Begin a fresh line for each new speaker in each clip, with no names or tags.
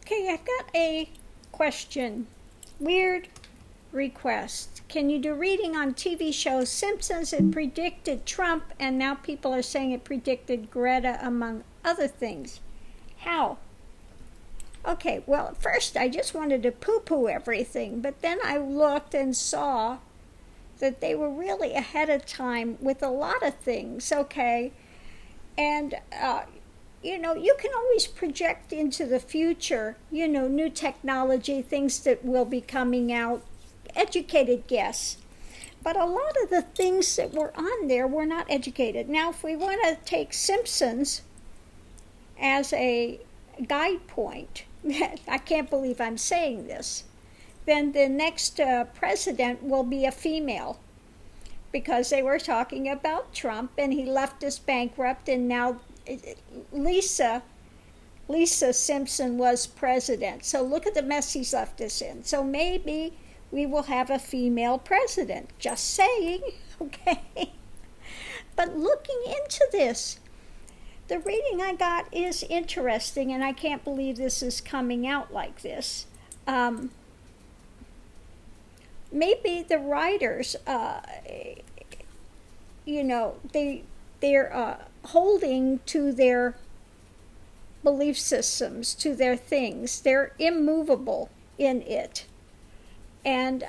Okay, I got a question. Weird request. Can you do reading on TV shows? Simpsons, it predicted Trump, and now people are saying it predicted Greta, among other things. How? Okay, well, at first I just wanted to poo-poo everything, but then I looked and saw that they were really ahead of time with a lot of things, okay? And, you can always project into the future, new technology, things that will be coming out, educated guess. But a lot of the things that were on there were not educated. Now, if we want to take Simpsons as a guide point, I can't believe I'm saying this, then the next president will be a female, because they were talking about Trump and he left us bankrupt, and now Lisa Simpson was president. So look at the mess he's left us in. So maybe we will have a female president. Just saying, okay? But looking into this, the reading I got is interesting, and I can't believe this is coming out like this. Maybe the writers, they're holding to their belief systems, to their things. They're immovable in it. And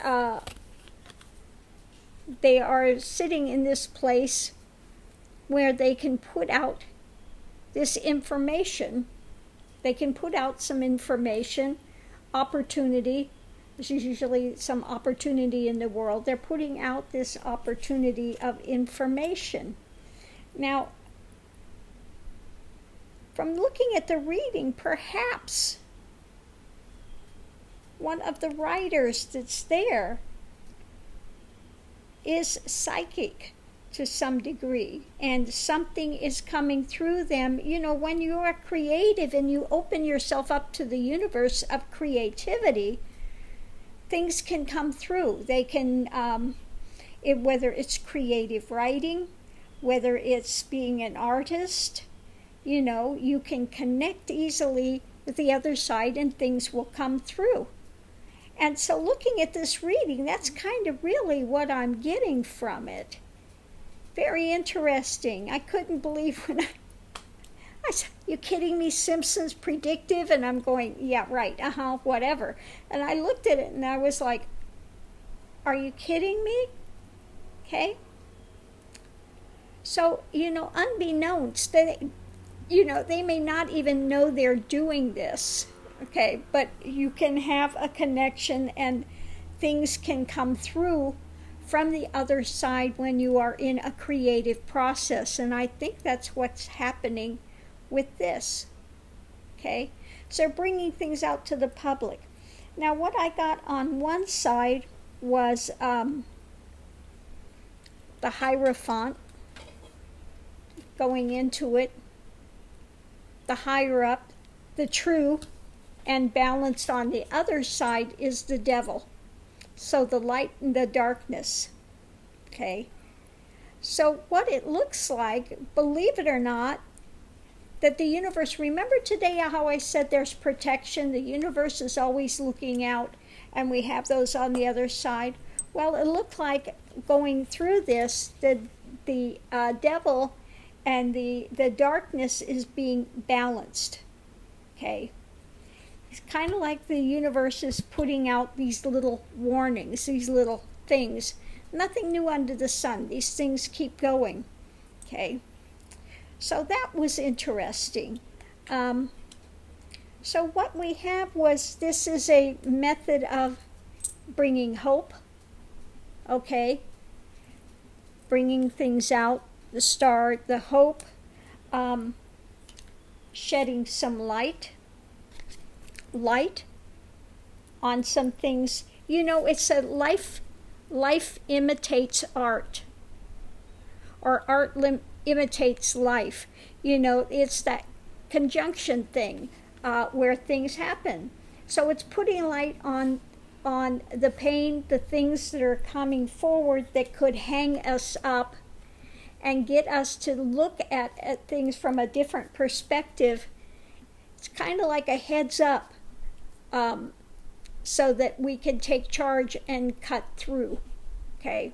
they are sitting in this place where they can put out this information. They can put out some information, opportunity. There's usually some opportunity in the world. They're putting out this opportunity of information. Now, from looking at the reading, perhaps one of the writers that's there is psychic to some degree, and something is coming through them. When you are creative and you open yourself up to the universe of creativity, things can come through. They can, whether it's creative writing, whether it's being an artist, you can connect easily with the other side and things will come through. And so looking at this reading, that's kind of really what I'm getting from it. Very interesting. I couldn't believe when I said, you kidding me, Simpsons predictive? And I'm going, yeah, right, whatever. And I looked at it and I was like, are you kidding me? Okay. So, unbeknownst, they may not even know they're doing this, okay? But you can have a connection and things can come through from the other side when you are in a creative process. And I think that's what's happening with this, okay? So bringing things out to the public. Now, what I got on one side was the Hierophant going into it, the higher up, the true, and balanced on the other side is the devil. So the light and the darkness, okay? So what it looks like, believe it or not, that the universe, remember today how I said there's protection, the universe is always looking out, and we have those on the other side. Well, it looked like going through this, the devil and the darkness is being balanced, okay? It's kind of like the universe is putting out these little warnings, these little things. Nothing new under the sun. These things keep going, okay? So that was interesting. So what we have was, this is a method of bringing hope, okay? Bringing things out, the star, the hope, shedding some light on some things. It's a life imitates art, or art imitates life. It's that conjunction thing where things happen. So it's putting light on the pain, the things that are coming forward that could hang us up and get us to look at things from a different perspective. It's kind of like a heads up so that we can take charge and cut through. Okay.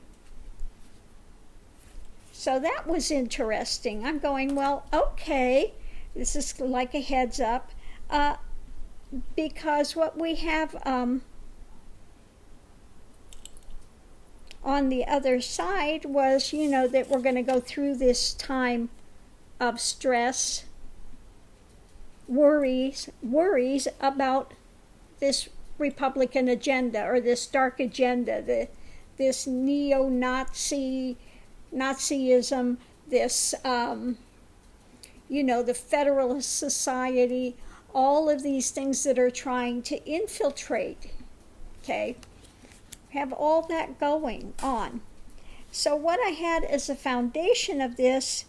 So that was interesting. I'm going, well, okay, this is like a heads up, because what we have on the other side was, that we're going to go through this time of stress, worries about this Republican agenda or this dark agenda, this neo-Nazism, this, the Federalist Society, all of these things that are trying to infiltrate, okay, have all that going on. So what I had as a foundation of this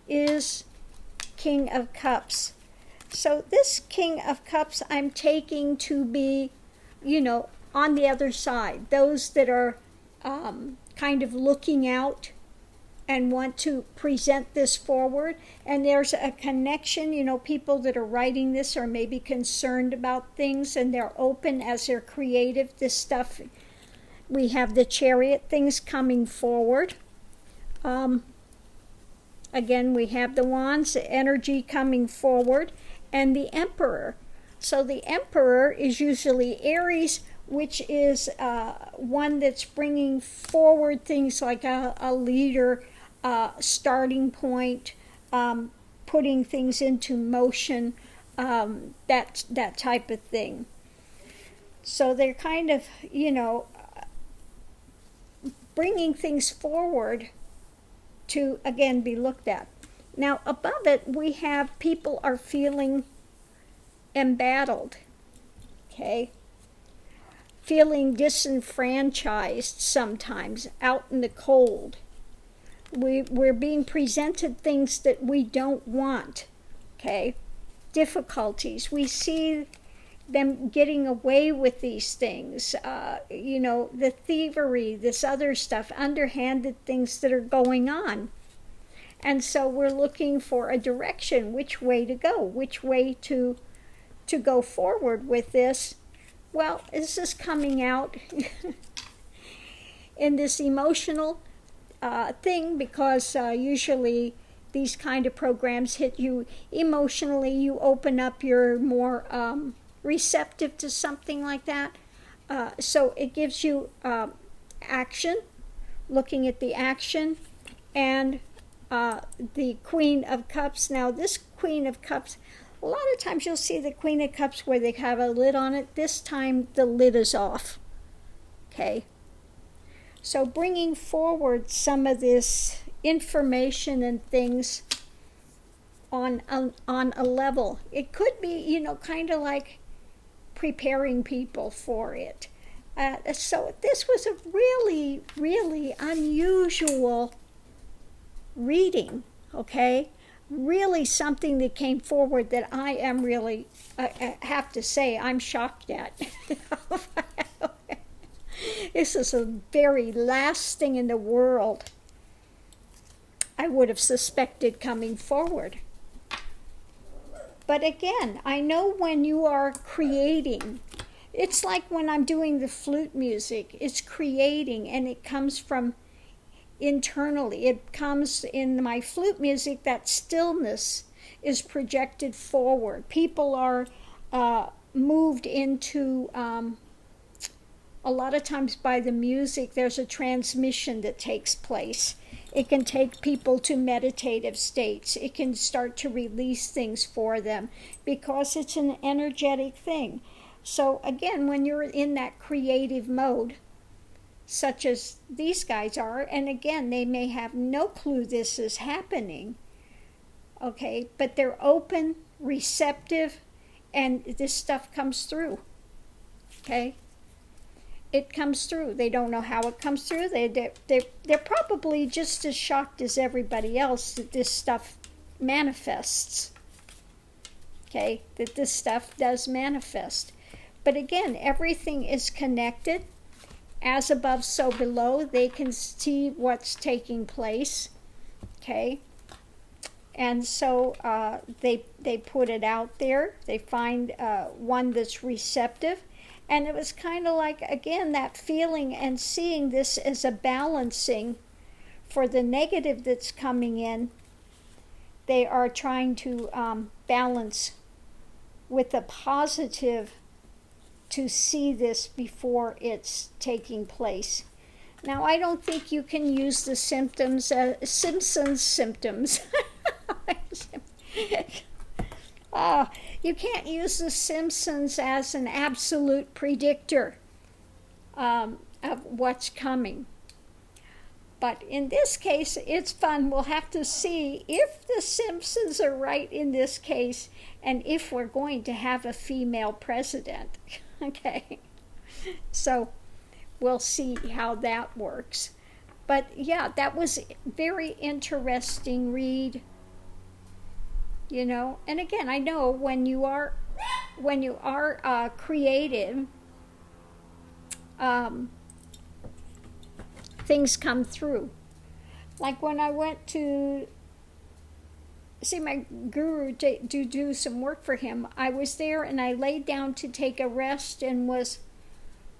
is King of Cups. So this King of Cups I'm taking to be, on the other side, those that are kind of looking out and want to present this forward. And there's a connection, people that are writing this are maybe concerned about things and they're open as they're creative. This stuff, we have the Chariot things coming forward. Again, we have the Wands, the energy coming forward, and the Emperor. So the Emperor is usually Aries, which is one that's bringing forward things like a leader, starting point, putting things into motion, that type of thing. So they're kind of, bringing things forward to, again, be looked at. Now, above it, we have people are feeling embattled, okay? Feeling disenfranchised sometimes, out in the cold. We're being presented things that we don't want, okay? Difficulties. We see them getting away with these things, the thievery, this other stuff, underhanded things that are going on. And so we're looking for a direction, which way to go, which way to go forward with this. Well, this is coming out in this emotional thing, because usually these kind of programs hit you emotionally. You open up, you're more receptive to something like that. So it gives you action, looking at the action, and the Queen of Cups. Now this Queen of Cups, a lot of times you'll see the Queen of Cups where they have a lid on it. This time the lid is off, okay? So bringing forward some of this information and things on a level. It could be, kind of like preparing people for it. So this was a really, really unusual reading, okay? Really something that came forward that I am really, I have to say, I'm shocked at. This is the very last thing in the world I would have suspected coming forward. But again, I know when you are creating, it's like when I'm doing the flute music, it's creating, and it comes from internally. It comes in my flute music, that stillness is projected forward. People are moved into, a lot of times by the music, there's a transmission that takes place. It can take people to meditative states. It can start to release things for them because it's an energetic thing. So again, when you're in that creative mode, such as these guys are, and again, they may have no clue this is happening, okay, but they're open, receptive, and this stuff comes through, okay? It comes through. They don't know how it comes through. They're probably just as shocked as everybody else that this stuff manifests, okay, that this stuff does manifest. But again, everything is connected. As above, so below. They can see what's taking place, okay? And so they put it out there. They find one that's receptive. And it was kind of like, again, that feeling and seeing this as a balancing for the negative that's coming in. They are trying to balance with the positive to see this before it's taking place. Now, I don't think you can use the Simpsons symptoms. You can't use the Simpsons as an absolute predictor of what's coming. But in this case, it's fun. We'll have to see if the Simpsons are right in this case and if we're going to have a female president. Okay. So we'll see how that works. But yeah, that was very interesting read. You know, and again, I know when you are creative, things come through. Like when I went to see my guru to do some work for him, I was there and I laid down to take a rest and was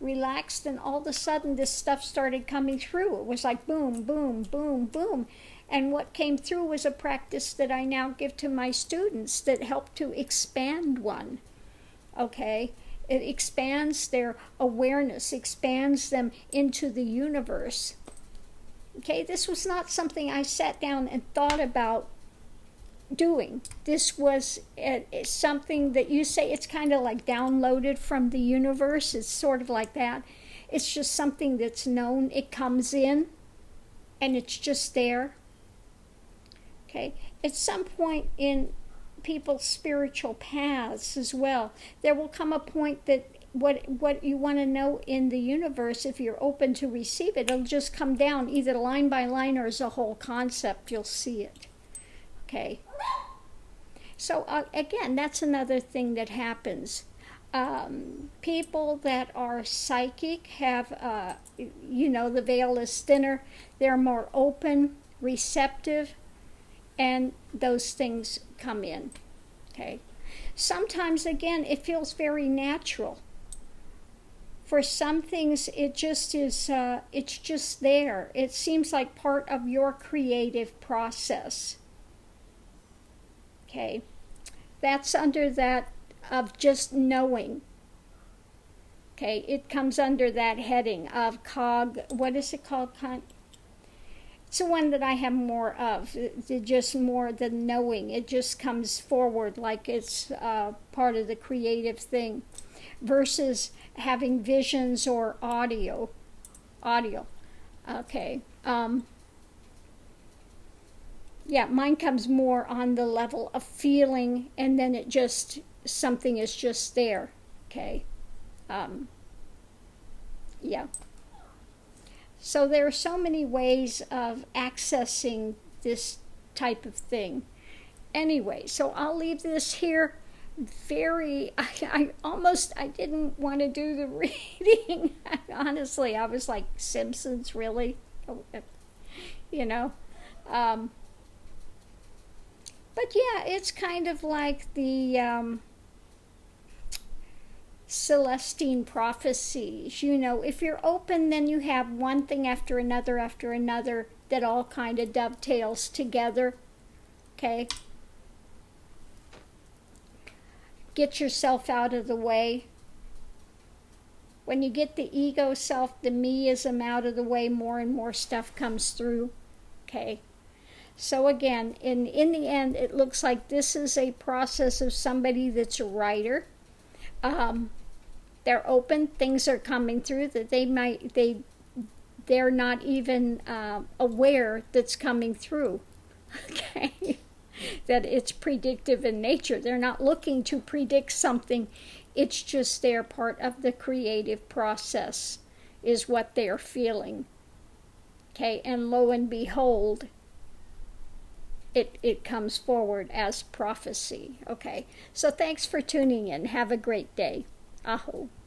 relaxed, and all of a sudden this stuff started coming through. It was like boom, boom, boom, boom. And what came through was a practice that I now give to my students that help to expand one. Okay? It expands their awareness, expands them into the universe. Okay? This was not something I sat down and thought about doing. This was something that you say it's kind of like downloaded from the universe. It's sort of like that. It's just something that's known. It comes in and it's just there. Okay, at some point in people's spiritual paths as well, there will come a point that what you want to know in the universe, if you're open to receive it, it'll just come down either line by line or as a whole concept. You'll see it. Okay. So again, that's another thing that happens. People that are psychic have, the veil is thinner. They're more open, receptive. And those things come in, okay? Sometimes, again, it feels very natural. For some things, it just is, it's just there. It seems like part of your creative process, okay? That's under that of just knowing, okay? It comes under that heading of what is it called? It's the one that I have more of, just more than knowing. It just comes forward like it's part of the creative thing versus having visions or audio. Okay. Yeah, mine comes more on the level of feeling, and then something is just there. Okay. Yeah. So there are so many ways of accessing this type of thing. Anyway, so I'll leave this here. I didn't want to do the reading. Honestly, I was like, Simpsons, really? You know? But yeah, it's kind of like the Celestine prophecies. You know, if you're open, then you have one thing after another that all kind of dovetails together. Okay? Get yourself out of the way. When you get the ego self, the meism out of the way, more and more stuff comes through. Okay? So again, in the end, it looks like this is a process of somebody that's a writer. They're open, things are coming through that they're not even aware that's coming through. Okay? That it's predictive in nature. They're not looking to predict something. It's just they're part of the creative process is what they're feeling. Okay? And lo and behold, it comes forward as prophecy. Okay? So thanks for tuning in. Have a great day. Aho.